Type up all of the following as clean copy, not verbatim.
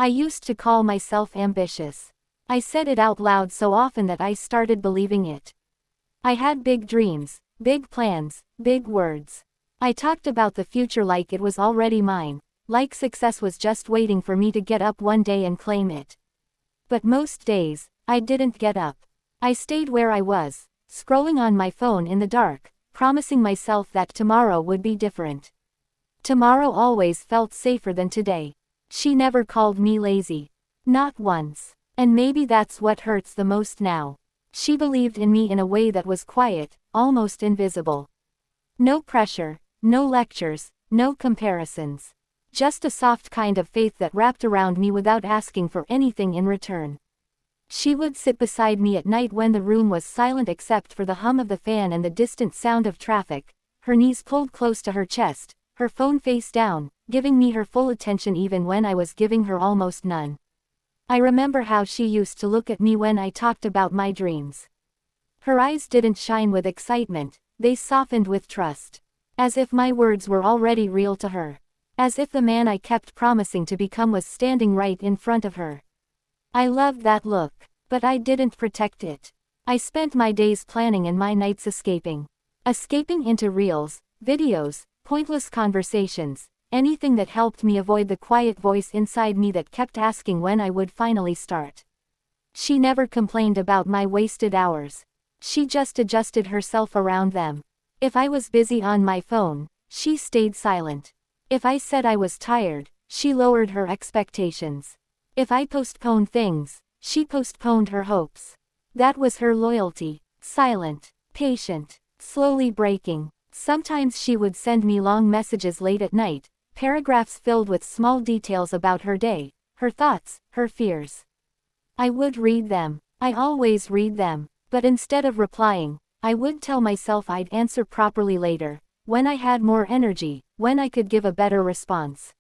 I used to call myself ambitious. I said it out loud so often that I started believing it. I had big dreams, big plans, big words. I talked about the future like it was already mine, like success was just waiting for me to get up one day and claim it. But most days, I didn't get up. I stayed where I was, scrolling on my phone in the dark, promising myself that tomorrow would be different. Tomorrow always felt safer than today. She never called me lazy. Not once. And maybe that's what hurts the most now. She believed in me in a way that was quiet, almost invisible. No pressure, no lectures, no comparisons. Just a soft kind of faith that wrapped around me without asking for anything in return. She would sit beside me at night when the room was silent except for the hum of the fan and the distant sound of traffic, her knees pulled close to her chest, her phone face down, giving me her full attention even when I was giving her almost none. I remember how she used to look at me when I talked about my dreams. Her eyes didn't shine with excitement, they softened with trust. As if my words were already real to her. As if the man I kept promising to become was standing right in front of her. I loved that look, but I didn't protect it. I spent my days planning and my nights escaping. Escaping into reels, videos, pointless conversations, anything that helped me avoid the quiet voice inside me that kept asking when I would finally start. She never complained about my wasted hours. She just adjusted herself around them. If I was busy on my phone, she stayed silent. If I said I was tired, she lowered her expectations. If I postponed things, she postponed her hopes. That was her loyalty, silent, patient, slowly breaking. Sometimes she would send me long messages late at night, paragraphs filled with small details about her day, her thoughts, her fears. I would read them. I always read them, but instead of replying, I would tell myself I'd answer properly later, when I had more energy, when I could give a better response.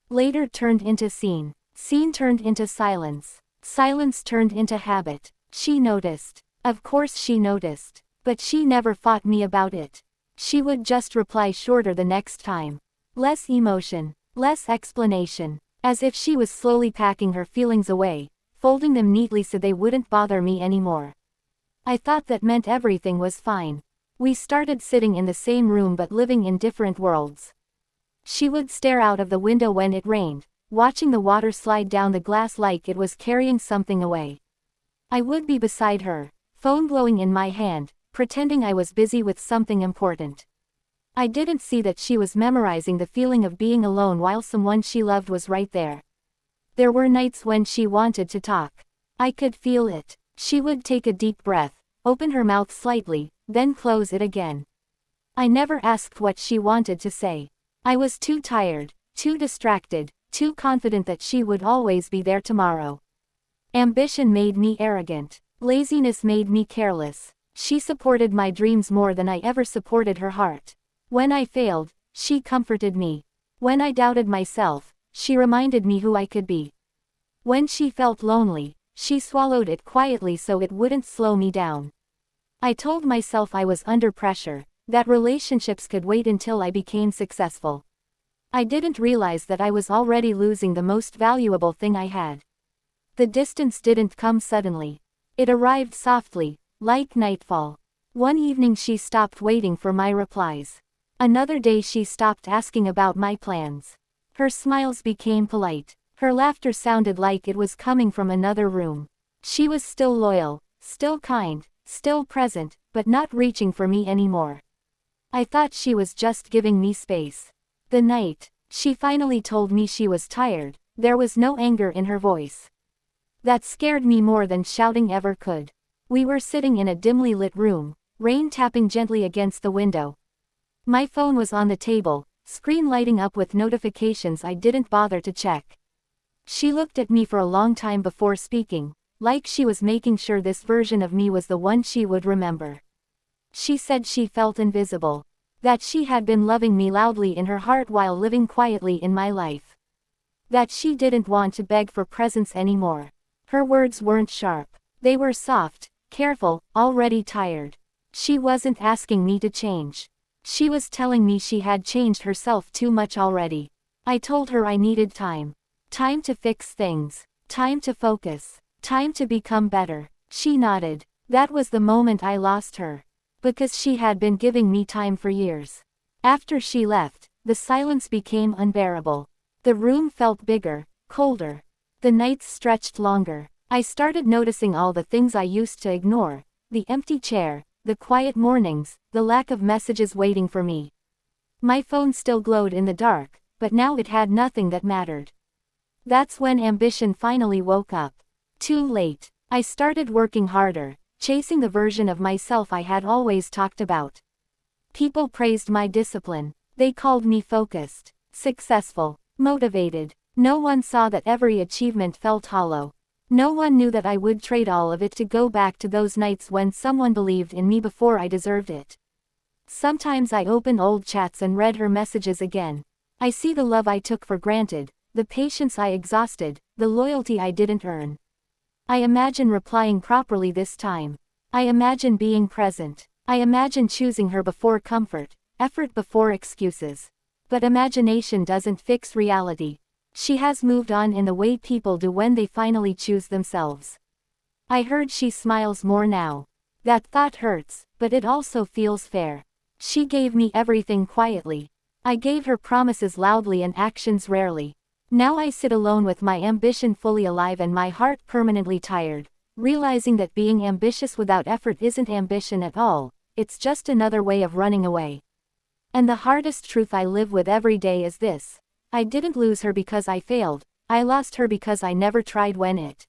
Later turned into scene. Scene turned into silence. Silence turned into habit. She noticed. Of course she noticed. But she never fought me about it. She would just reply shorter the next time. Less emotion. Less explanation. As if she was slowly packing her feelings away, folding them neatly so they wouldn't bother me anymore. I thought that meant everything was fine. We started sitting in the same room but living in different worlds. She would stare out of the window when it rained, watching the water slide down the glass like it was carrying something away. I would be beside her, phone blowing in my hand, pretending I was busy with something important. I didn't see that she was memorizing the feeling of being alone while someone she loved was right there. There were nights when she wanted to talk. I could feel it. She would take a deep breath, open her mouth slightly, then close it again. I never asked what she wanted to say. I was too tired, too distracted, too confident that she would always be there tomorrow. Ambition made me arrogant. Laziness made me careless. She supported my dreams more than I ever supported her heart. When I failed, she comforted me. When I doubted myself, she reminded me who I could be. When she felt lonely, she swallowed it quietly so it wouldn't slow me down. I told myself I was under pressure, that relationships could wait until I became successful. I didn't realize that I was already losing the most valuable thing I had. The distance didn't come suddenly. It arrived softly, like nightfall. One evening she stopped waiting for my replies. Another day she stopped asking about my plans. Her smiles became polite. Her laughter sounded like it was coming from another room. She was still loyal, still kind, still present, but not reaching for me anymore. I thought she was just giving me space. The night she finally told me she was tired, there was no anger in her voice. That scared me more than shouting ever could. We were sitting in a dimly lit room, rain tapping gently against the window. My phone was on the table, screen lighting up with notifications I didn't bother to check. She looked at me for a long time before speaking, like she was making sure this version of me was the one she would remember. She said she felt invisible. That she had been loving me loudly in her heart while living quietly in my life. That she didn't want to beg for presents anymore. Her words weren't sharp. They were soft, careful, already tired. She wasn't asking me to change. She was telling me she had changed herself too much already. I told her I needed time. Time to fix things. Time to focus. Time to become better. She nodded. That was the moment I lost her. Because she had been giving me time for years. After she left, the silence became unbearable. The room felt bigger, colder. The nights stretched longer. I started noticing all the things I used to ignore. The empty chair, the quiet mornings, the lack of messages waiting for me. My phone still glowed in the dark, but now it had nothing that mattered. That's when ambition finally woke up. Too late. I started working harder, chasing the version of myself I had always talked about. People praised my discipline. They called me focused, successful, motivated. No one saw that every achievement felt hollow. No one knew that I would trade all of it to go back to those nights when someone believed in me before I deserved it. Sometimes I open old chats and read her messages again. I see the love I took for granted, the patience I exhausted, the loyalty I didn't earn. I imagine replying properly this time. I imagine being present. I imagine choosing her before comfort, effort before excuses. But imagination doesn't fix reality. She has moved on in the way people do when they finally choose themselves. I heard she smiles more now. That thought hurts, but it also feels fair. She gave me everything quietly. I gave her promises loudly and actions rarely. Now I sit alone with my ambition fully alive and my heart permanently tired, realizing that being ambitious without effort isn't ambition at all, it's just another way of running away. And the hardest truth I live with every day is this: I didn't lose her because I failed, I lost her because I never tried when it